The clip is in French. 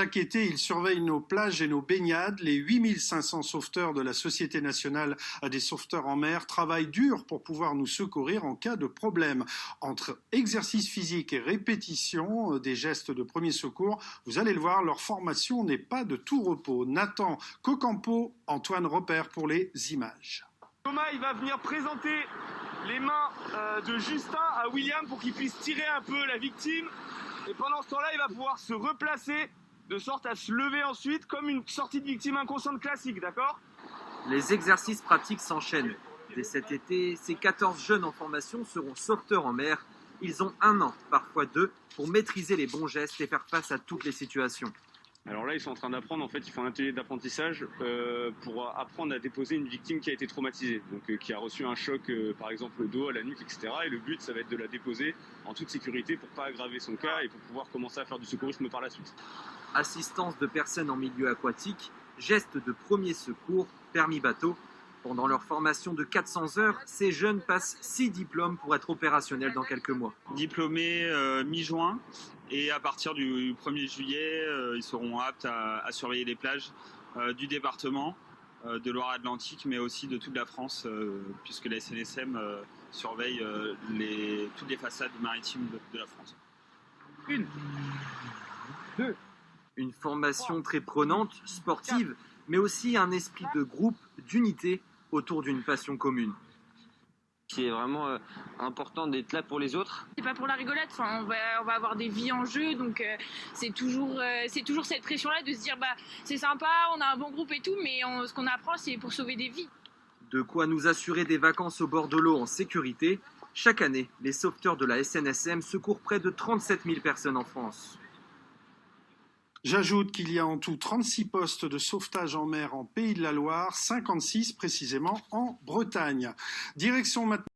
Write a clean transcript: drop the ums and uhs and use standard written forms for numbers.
Chaque été, ils surveillent nos plages et nos baignades. Les 8500 sauveteurs de la Société nationale des sauveteurs en mer travaillent dur pour pouvoir nous secourir en cas de problème. Entre exercice physique et répétition des gestes de premier secours, vous allez le voir, leur formation n'est pas de tout repos. Nathan Cocampo, Antoine Repère pour les images. Thomas, il va venir présenter les mains de Justin à William pour qu'il puisse tirer un peu la victime. Et pendant ce temps-là, il va pouvoir se replacer de sorte à se lever ensuite comme une sortie de victime inconsciente classique, d'accord? Les exercices pratiques s'enchaînent. Dès cet été, ces 14 jeunes en formation seront sauveteurs en mer. Ils ont 1 an, parfois 2, pour maîtriser les bons gestes et faire face à toutes les situations. Alors là, ils sont en train d'apprendre, en fait, ils font un atelier d'apprentissage pour apprendre à déposer une victime qui a été traumatisée, donc qui a reçu un choc, par exemple au dos, à la nuque, etc. Et le but, ça va être de la déposer en toute sécurité pour ne pas aggraver son cas et pour pouvoir commencer à faire du secourisme par la suite. Assistance de personnes en milieu aquatique, gestes de premier secours, permis bateau. Pendant leur formation de 400 heures, ces jeunes passent 6 diplômes pour être opérationnels dans quelques mois. Diplômés mi-juin et à partir du 1er juillet, ils seront aptes à surveiller les plages du département de Loire-Atlantique, mais aussi de toute la France, puisque la SNSM surveille toutes les façades maritimes de la France. 1, 2. Une formation très prenante, sportive, mais aussi un esprit de groupe, d'unité autour d'une passion commune. C'est vraiment important d'être là pour les autres. C'est pas pour la rigolade, enfin, on va avoir des vies en jeu, donc c'est toujours cette pression-là de se dire c'est sympa, on a un bon groupe et tout, mais ce qu'on apprend c'est pour sauver des vies. De quoi nous assurer des vacances au bord de l'eau en sécurité. Chaque année, les sauveteurs de la SNSM secourent près de 37 000 personnes en France. J'ajoute qu'il y a en tout 36 postes de sauvetage en mer en Pays de la Loire, 56 précisément en Bretagne. Direction maintenant